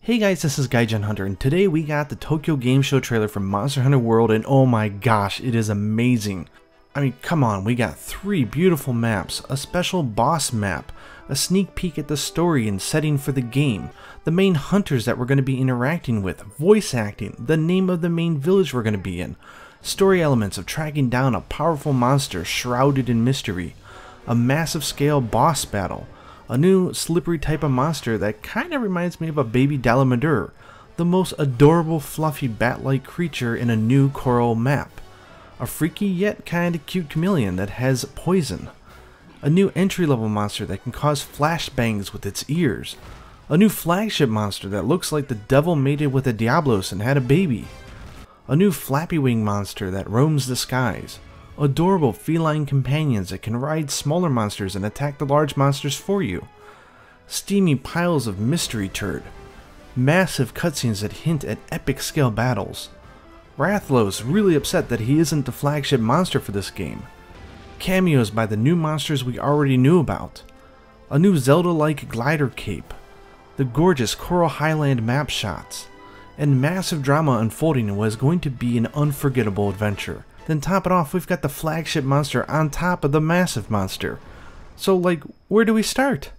Hey guys, this is Gaijin Hunter, and today we got the Tokyo Game Show trailer for Monster Hunter World, and oh my gosh, it is amazing. I mean, come on, we got 3 beautiful maps, a special boss map, a sneak peek at the story and setting for the game, the main hunters that we're going to be interacting with, voice acting, the name of the main village we're going to be in, story elements of tracking down a powerful monster shrouded in mystery, a massive scale boss battle, a new slippery type of monster that kind of reminds me of a baby Dalamadur, the most adorable fluffy bat-like creature in a new Coral map, a freaky yet kinda cute chameleon that has poison, a new entry-level monster that can cause flashbangs with its ears, a new flagship monster that looks like the devil mated with a Diablos and had a baby, a new flappy wing monster that roams the skies, adorable feline companions that can ride smaller monsters and attack the large monsters for you, steamy piles of mystery turd, massive cutscenes that hint at epic scale battles, Rathalos really upset that he isn't the flagship monster for this game, cameos by the new monsters we already knew about, a new Zelda-like glider cape, the gorgeous Coral Highland map shots, and massive drama unfolding in what is going to be an unforgettable adventure. Then top it off, we've got the flagship monster on top of the massive monster. So like, where do we start?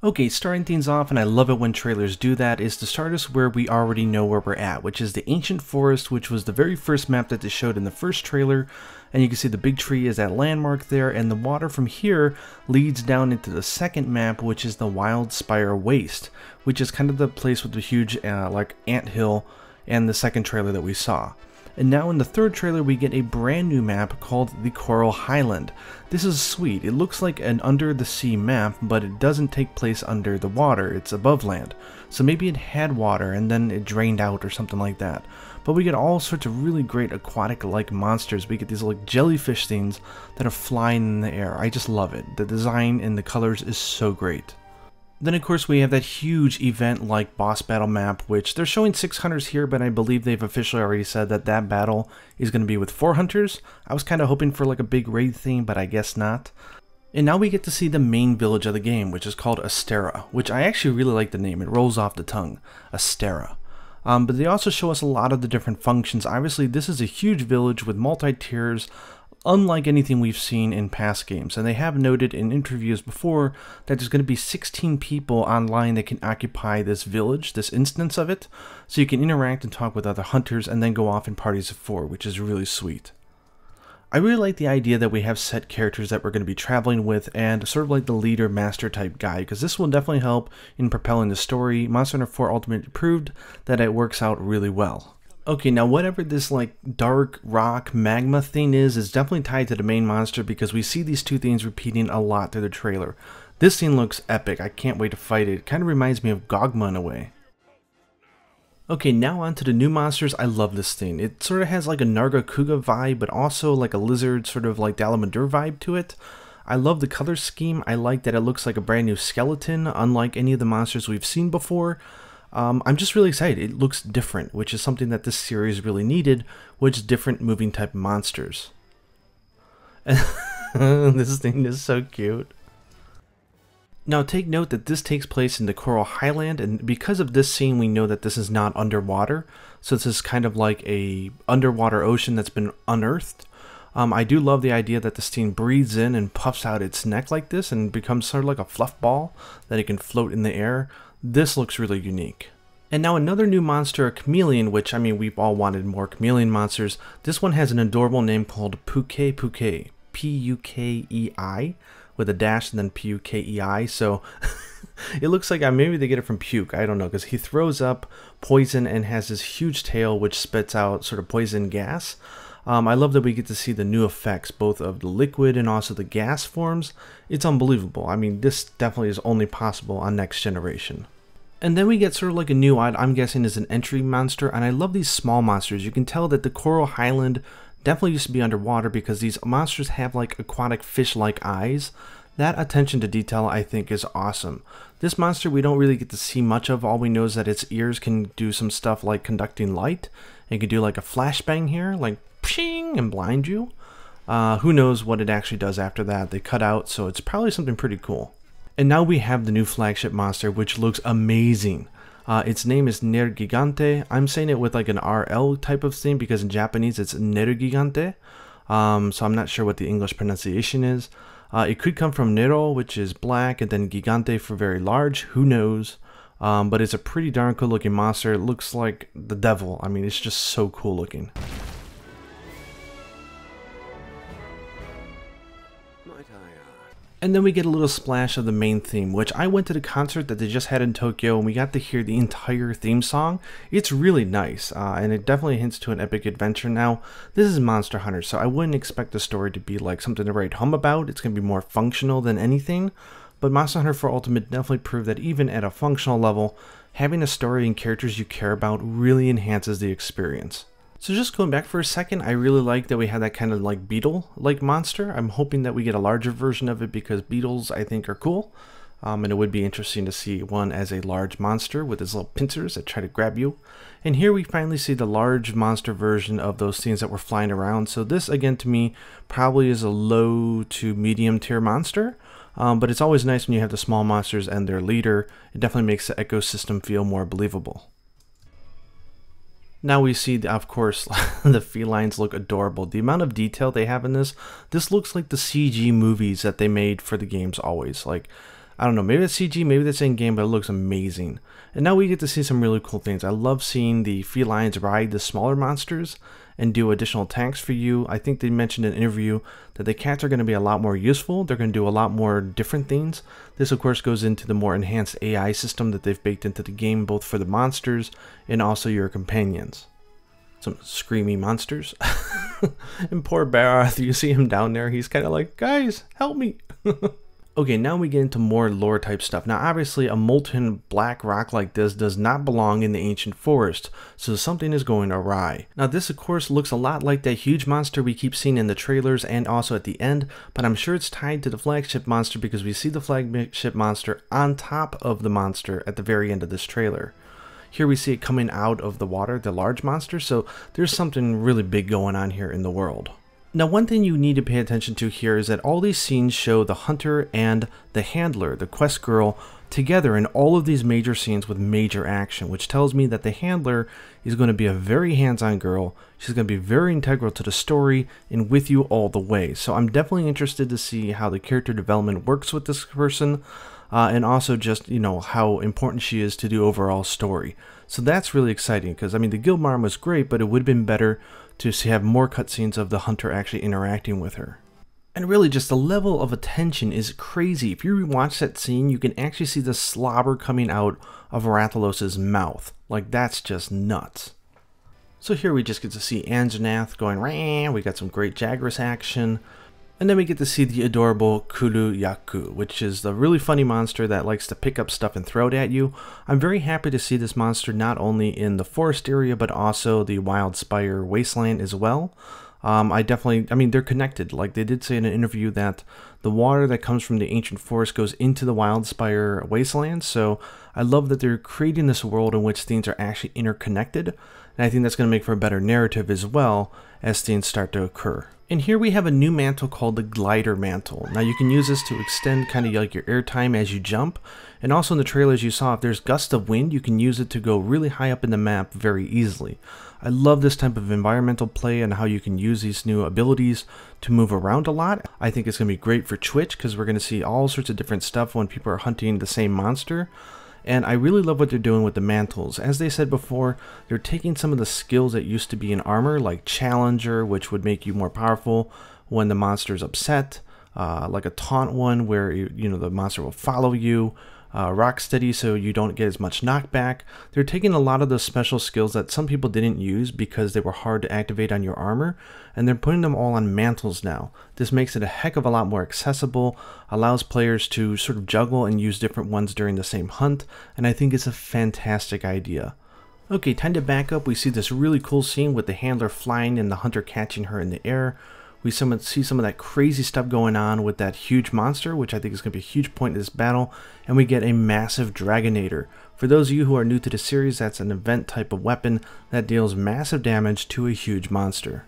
Okay, starting things off, and I love it when trailers do that, is to start us where we already know where we're at, which is the Ancient Forest, which was the very first map that they showed in the first trailer. And you can see the big tree is that landmark there, and the water from here leads down into the second map, which is the Wild Spire Waste, which is kind of the place with the huge like anthill and the second trailer that we saw. And now in the third trailer we get a brand new map called the Coral Highland. This is sweet. It looks like an under the sea map, but it doesn't take place under the water, it's above land. So maybe it had water and then it drained out or something like that. But we get all sorts of really great aquatic-like monsters. We get these like jellyfish things that are flying in the air. I just love it. The design and the colors is so great. Then of course we have that huge event-like boss battle map, which they're showing 6 hunters here, but I believe they've officially already said that that battle is going to be with 4 hunters. I was kind of hoping for like a big raid theme, but I guess not. And now we get to see the main village of the game, which is called Astera, which I actually really like the name. It rolls off the tongue, Astera. But they also show us a lot of the different functions. Obviously, this is a huge village with multi-tiers, unlike anything we've seen in past games. And they have noted in interviews before that there's going to be 16 people online that can occupy this village, this instance of it. So you can interact and talk with other hunters and then go off in parties of 4, which is really sweet. I really like the idea that we have set characters that we're going to be traveling with and sort of like the leader master type guy, because this will definitely help in propelling the story. Monster Hunter 4 Ultimate proved that it works out really well. Okay, now whatever this like dark rock magma thing is definitely tied to the main monster, because we see these two things repeating a lot through the trailer. This scene looks epic. I can't wait to fight it. It kind of reminds me of Gogma in a way. Okay, now on to the new monsters. I love this thing. It sort of has like a Nargacuga vibe, but also like a lizard sort of like Dalamadur vibe to it. I love the color scheme. I like that it looks like a brand new skeleton, unlike any of the monsters we've seen before. I'm just really excited. It looks different, which is something that this series really needed, which is different moving type monsters. This thing is so cute. Now take note that this takes place in the Coral Highland, and because of this scene we know that this is not underwater, so this is kind of like a underwater ocean that's been unearthed. I do love the idea that this thing breathes in and puffs out its neck like this and becomes sort of like a fluff ball that it can float in the air. This looks really unique. And now another new monster, a chameleon, which I mean we've all wanted more chameleon monsters. This one has an adorable name called Pukei, P-U-K-E-I, with a dash and then P-U-K-E-I, so it looks like maybe they get it from puke, I don't know, because he throws up poison and has this huge tail which spits out sort of poison gas. I love that we get to see the new effects, both of the liquid and also the gas forms. It's unbelievable. I mean, this definitely is only possible on Next Generation. And then we get sort of like a new, I'm guessing is an entry monster, and I love these small monsters. You can tell that the Coral Highland definitely used to be underwater because these monsters have like aquatic fish-like eyes. That attention to detail I think is awesome. This monster we don't really get to see much of. All we know is that its ears can do some stuff like conducting light. It can do like a flashbang here, like pshing, and blind you. Who knows what it actually does after that. They cut out, so it's probably something pretty cool. And now we have the new Flagship Monster, which looks amazing. Its name is Nergigante. I'm saying it with like an RL type of thing because in Japanese it's Nergigante. So I'm not sure what the English pronunciation is. It could come from Nero, which is black, and then Gigante for very large. Who knows? But it's a pretty darn cool looking monster. It looks like the devil. I mean, it's just so cool looking. And then we get a little splash of the main theme, which I went to the concert that they just had in Tokyo and we got to hear the entire theme song. It's really nice, and it definitely hints to an epic adventure. Now, this is Monster Hunter, so I wouldn't expect the story to be like something to write home about. It's going to be more functional than anything. But Monster Hunter 4 Ultimate definitely proved that even at a functional level, having a story and characters you care about really enhances the experience. So just going back for a second, I really like that we have that kind of like beetle-like monster. I'm hoping that we get a larger version of it because beetles I think are cool. And it would be interesting to see one as a large monster with his little pincers that try to grab you. And here we finally see the large monster version of those things that were flying around. So this again to me probably is a low to medium tier monster. But it's always nice when you have the small monsters and their leader. It definitely makes the ecosystem feel more believable. Now we see, of course, the felines look adorable. The amount of detail they have in this looks like the CG movies that they made for the games always. Like, I don't know, maybe it's CG, maybe that's in-game, but it looks amazing. And now we get to see some really cool things. I love seeing the felines ride the smaller monsters and do additional attacks for you. I think they mentioned in an interview that the cats are going to be a lot more useful. They're going to do a lot more different things. This of course goes into the more enhanced AI system that they've baked into the game, both for the monsters and also your companions. Some screamy monsters. And poor Barath, you see him down there, he's kind of like, guys, help me. Okay, now we get into more lore type stuff. Now obviously a molten black rock like this does not belong in the ancient forest, so something is going awry. Now this of course looks a lot like that huge monster we keep seeing in the trailers and also at the end, but I'm sure it's tied to the flagship monster because we see the flagship monster on top of the monster at the very end of this trailer. Here we see it coming out of the water, the large monster, so there's something really big going on here in the world. Now one thing you need to pay attention to here is that all these scenes show the hunter and the handler, the quest girl, together in all of these major scenes with major action, which tells me that the handler is going to be a very hands-on girl. She's going to be very integral to the story and with you all the way. So I'm definitely interested to see how the character development works with this person, and also just, you know, how important she is to the overall story. So that's really exciting because, I mean, the guild marm was great, but it would have been better to have more cutscenes of the hunter actually interacting with her. And really just the level of attention is crazy. If you rewatch that scene, you can actually see the slobber coming out of Rathalos's mouth. Like, that's just nuts. So here we just get to see Anjanath going, rah, we got some great Jagras action. And then we get to see the adorable Kuru Yaku, which is the really funny monster that likes to pick up stuff and throw it at you. I'm very happy to see this monster not only in the forest area, but also the Wild Spire Wasteland as well. I mean, they're connected. Like they did say in an interview that the water that comes from the ancient forest goes into the Wild Spire Wasteland. So I love that they're creating this world in which things are actually interconnected. And I think that's going to make for a better narrative as well as things start to occur. And here we have a new mantle called the Glider Mantle. Now you can use this to extend kind of like your airtime as you jump. And also in the trailers you saw, if there's gusts of wind, you can use it to go really high up in the map very easily. I love this type of environmental play and how you can use these new abilities to move around a lot. I think it's going to be great for Twitch because we're going to see all sorts of different stuff when people are hunting the same monster. And I really love what they're doing with the mantles. As they said before, they're taking some of the skills that used to be in armor, like Challenger, which would make you more powerful when the monster is upset, like a taunt one where you know the monster will follow you, Rocksteady so you don't get as much knockback. They're taking a lot of those special skills that some people didn't use because they were hard to activate on your armor, and they're putting them all on mantles now. This makes it a heck of a lot more accessible, allows players to sort of juggle and use different ones during the same hunt, and I think it's a fantastic idea. Okay, time to back up. We see this really cool scene with the handler flying and the hunter catching her in the air. We see some of that crazy stuff going on with that huge monster, which I think is going to be a huge point in this battle, and we get a massive Dragonator. For those of you who are new to the series, that's an event type of weapon that deals massive damage to a huge monster.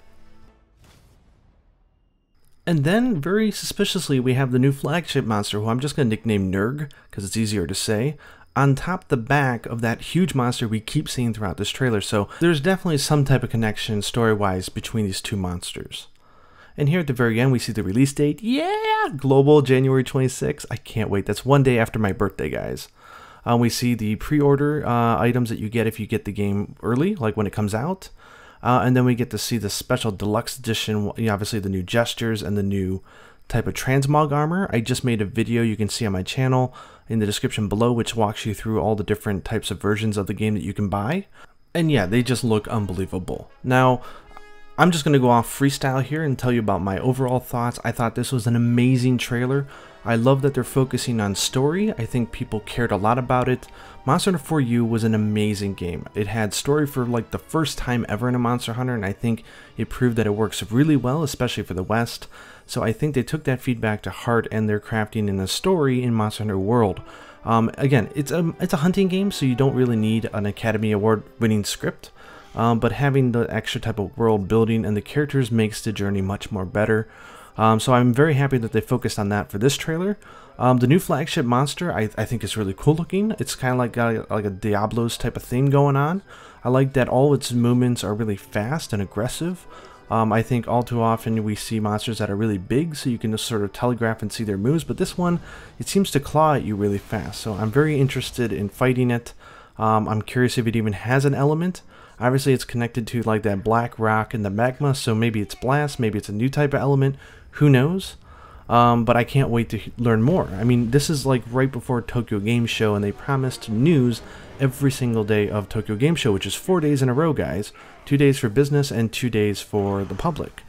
And then, very suspiciously, we have the new Flagship Monster, who I'm just going to nickname Nerg, because it's easier to say, on top the back of that huge monster we keep seeing throughout this trailer. So there's definitely some type of connection story-wise between these two monsters. And here at the very end, we see the release date. Yeah! Global, January 26th. I can't wait. That's one day after my birthday, guys. We see the pre-order items that you get if you get the game early, like when it comes out. And then we get to see the special deluxe edition, obviously the new gestures and the new type of transmog armor. I just made a video you can see on my channel in the description below, which walks you through all the different types of versions of the game that you can buy. And yeah, they just look unbelievable. Now, I'm just going to go off freestyle here and tell you about my overall thoughts. I thought this was an amazing trailer. I love that they're focusing on story. I think people cared a lot about it. Monster Hunter 4U was an amazing game. It had story for like the first time ever in a Monster Hunter, and I think it proved that it works really well, especially for the West. So I think they took that feedback to heart, and they're crafting in a story in Monster Hunter World. Again, it's a hunting game, so you don't really need an Academy Award winning script. But having the extra type of world building and the characters makes the journey much more better. So I'm very happy that they focused on that for this trailer. The new Flagship Monster I think is really cool looking. It's kind of like a Diablo's type of theme going on. I like that all its movements are really fast and aggressive. I think all too often we see monsters that are really big, so you can just sort of telegraph and see their moves, but this one, it seems to claw at you really fast. So I'm very interested in fighting it. I'm curious if it even has an element. Obviously it's connected to like that black rock and the magma, so maybe it's blast, maybe it's a new type of element, who knows? But I can't wait to learn more. I mean, this is like right before Tokyo Game Show, and they promised news every single day of Tokyo Game Show, which is 4 days in a row, guys. 2 days for business and 2 days for the public.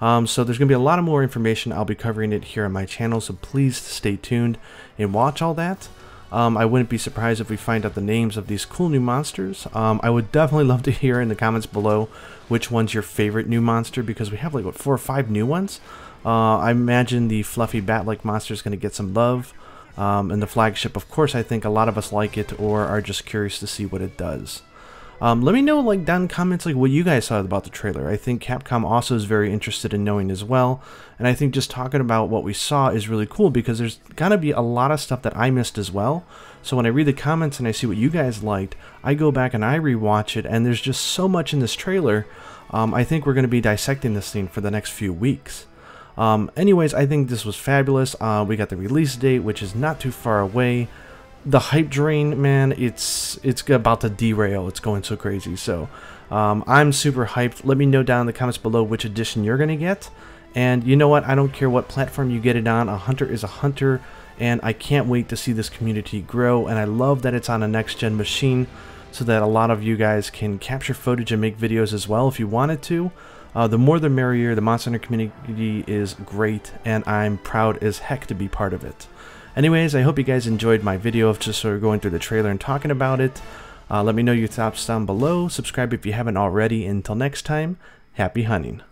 So there's going to be a lot of more information. I'll be covering it here on my channel, so please stay tuned and watch all that. I wouldn't be surprised if we find out the names of these cool new monsters. I would definitely love to hear in the comments below which one's your favorite new monster, because we have like, what, 4 or 5 new ones? I imagine the fluffy bat-like monster is going to get some love. And the Flagship, of course, I think a lot of us like it or are just curious to see what it does. Let me know like down in the comments like what you guys thought about the trailer. I think Capcom also is very interested in knowing as well, and I think just talking about what we saw is really cool, because there's gonna be a lot of stuff that I missed as well. So when I read the comments and I see what you guys liked, I go back and I rewatch it, and there's just so much in this trailer. I think we're gonna be dissecting this thing for the next few weeks. Anyways, I think this was fabulous. We got the release date, which is not too far away. The hype drain, man, it's about to derail. It's going so crazy. So I'm super hyped. Let me know down in the comments below which edition you're gonna get. And you know what, I don't care what platform you get it on. A hunter is a hunter, and I can't wait to see this community grow. And I love that it's on a next-gen machine, so that a lot of you guys can capture footage and make videos as well if you wanted to. The more the merrier. The Monster Hunter community is great, and I'm proud as heck to be part of it. Anyways, I hope you guys enjoyed my video of just sort of going through the trailer and talking about it. Let me know your thoughts down below. Subscribe if you haven't already. Until next time, happy hunting.